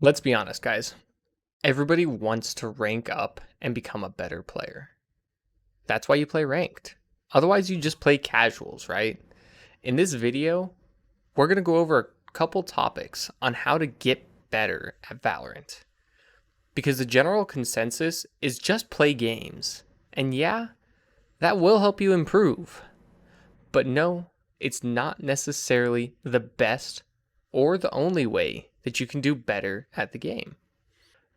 Let's be honest, guys. Everybody wants to rank up and become a better player. That's why you play ranked. Otherwise, you just play casuals, right? In this video, we're going to go over a couple topics on how to get better at Valorant. Because the general consensus is just play games. And yeah, that will help you improve. But no, it's not necessarily the best or the only way that you can do better at the game.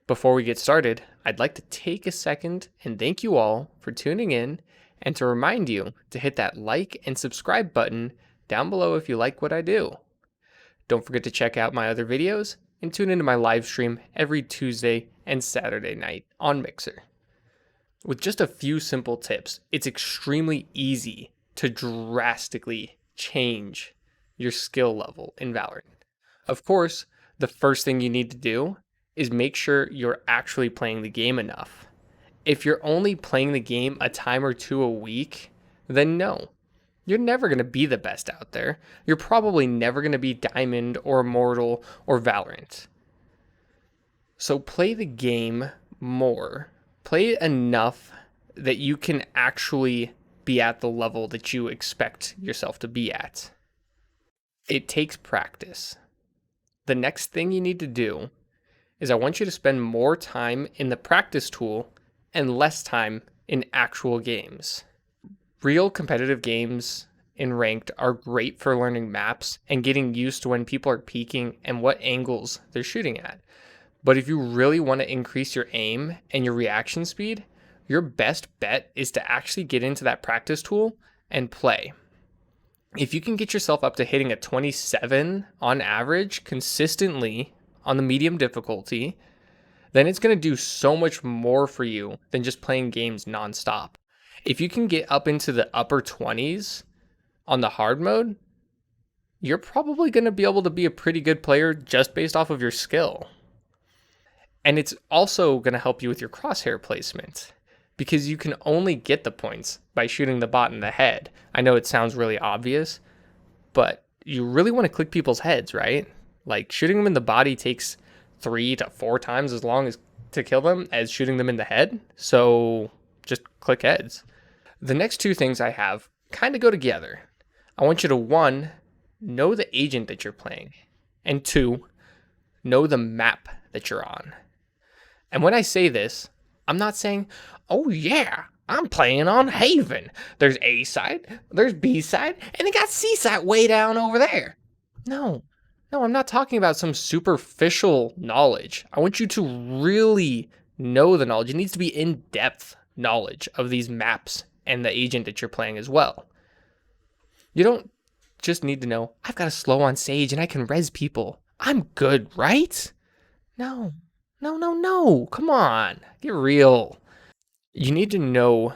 Before we get started, I'd like to take a second and thank you all for tuning in and to remind you to hit that like and subscribe button down below if you like what I do. Don't forget to check out my other videos and tune into my live stream every Tuesday and Saturday night on Mixer. With just a few simple tips, it's extremely easy to drastically change your skill level in Valorant. Of course, the first thing you need to do is make sure you're actually playing the game enough. If you're only playing the game a time or two a week, then no, you're never going to be the best out there. You're probably never going to be Diamond or Immortal or Valorant. So play the game more. Play it enough that you can actually be at the level that you expect yourself to be at. It takes practice. The next thing you need to do is I want you to spend more time in the practice tool and less time in actual games. Real competitive games in ranked are great for learning maps and getting used to when people are peeking and what angles they're shooting at. But if you really want to increase your aim and your reaction speed, your best bet is to actually get into that practice tool and play. If you can get yourself up to hitting a 27 on average consistently on the medium difficulty, then it's going to do so much more for you than just playing games nonstop. If you can get up into the upper 20s on the hard mode, you're probably going to be able to be a pretty good player just based off of your skill. And it's also going to help you with your crosshair placement because you can only get the points by shooting the bot in the head. I know it sounds really obvious, but you really want to click people's heads, right? Like shooting them in the body takes 3 to 4 times as long as to kill them as shooting them in the head. So just click heads. The next two things I have kind of go together. I want you to 1, know the agent that you're playing, and 2, know the map that you're on. And when I say this, I'm not saying, oh yeah, I'm playing on Haven. There's A side, there's B side, and they got C side way down over there. No, I'm not talking about some superficial knowledge. I want you to really know the knowledge. It needs to be in-depth knowledge of these maps and the agent that you're playing as well. You don't just need to know, I've got a slow on Sage and I can res people. I'm good, right? No. Come on, get real. You need to know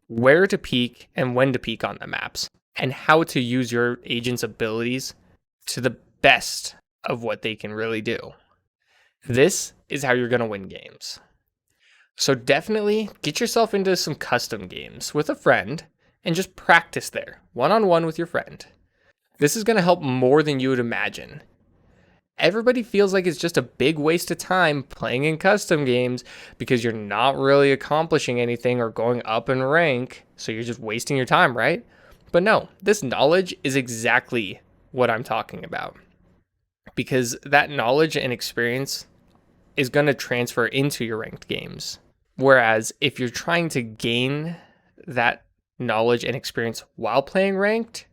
where to peek and when to peek on the maps and how to use your agent's abilities to the best of what they can really do. This is how you're going to win games. So definitely get yourself into some custom games with a friend and just practice there, one-on-one with your friend. This is going to help more than you would imagine. Everybody feels like it's just a big waste of time playing in custom games because you're not really accomplishing anything or going up in rank, so you're just wasting your time, right? But no, this knowledge is exactly what I'm talking about because that knowledge and experience is going to transfer into your ranked games. Whereas if you're trying to gain that knowledge and experience while playing ranked,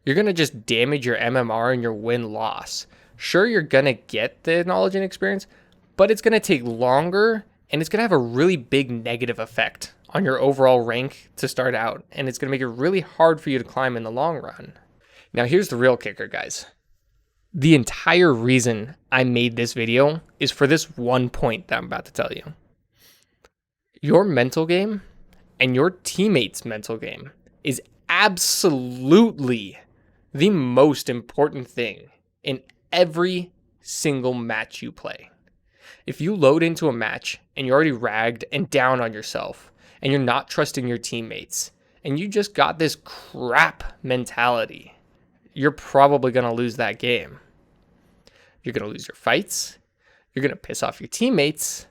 you're going to just damage your MMR and your win-loss. Sure, you're going to get the knowledge and experience, but it's going to take longer and it's going to have a really big negative effect on your overall rank to start out. And it's going to make it really hard for you to climb in the long run. Now, here's the real kicker, guys. The entire reason I made this video is for this one point that I'm about to tell you. Your mental game and your teammates' mental game is absolutely the most important thing in every single match you play. If you load into a match and you're already ragged and down on yourself and you're not trusting your teammates and you just got this crap mentality, you're probably going to lose that game. You're going to lose your fights. You're going to piss off your teammates,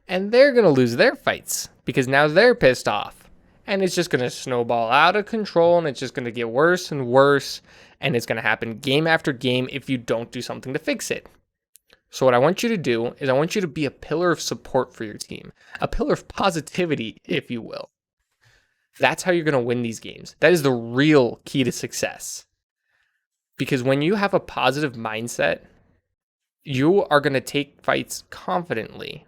and they're going to lose their fights because now they're pissed off. And it's just going to snowball out of control, and it's just going to get worse and worse. And it's going to happen game after game if you don't do something to fix it. So what I want you to do is I want you to be a pillar of support for your team, a pillar of positivity, if you will. That's how you're going to win these games. That is the real key to success. Because when you have a positive mindset, you are going to take fights confidently,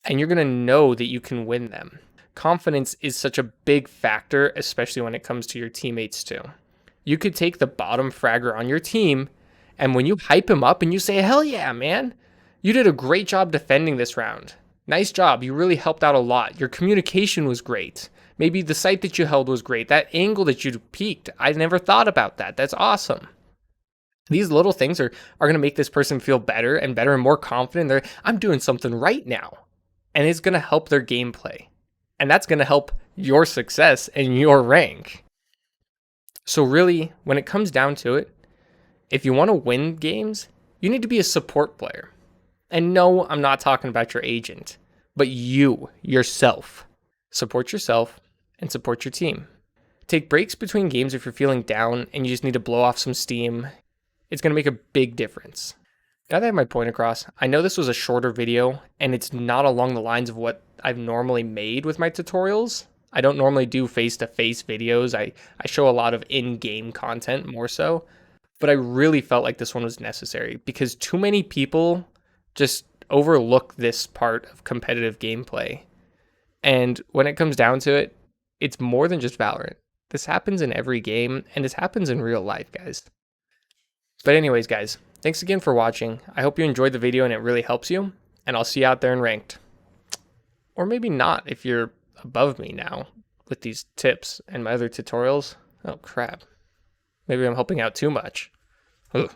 and you're going to know that you can win them. Confidence is such a big factor, especially when it comes to your teammates too. You could take the bottom fragger on your team, and when you hype him up and you say, hell yeah, man, you did a great job defending this round. Nice job. You really helped out a lot. Your communication was great. Maybe the site that you held was great. That angle that you peaked, I never thought about that. That's awesome. These little things are going to make this person feel better and more confident. I'm doing something right now. And it's going to help their gameplay. And that's going to help your success and your rank. So really, when it comes down to it, if you want to win games, you need to be a support player. And no, I'm not talking about your agent, but you, yourself. Support yourself and support your team. Take breaks between games if you're feeling down and you just need to blow off some steam. It's going to make a big difference. Now that I have my point across, I know this was a shorter video and it's not along the lines of what I've normally made with my tutorials. I don't normally do face-to-face videos. I show a lot of in-game content more so, but I really felt like this one was necessary because too many people just overlook this part of competitive gameplay. And when it comes down to it, it's more than just Valorant. This happens in every game, and this happens in real life, guys. But anyways, guys, thanks again for watching. I hope you enjoyed the video and it really helps you, and I'll see you out there in Ranked. Or maybe not if you're above me now with these tips and my other tutorials. Oh, crap. Maybe I'm helping out too much. Ugh.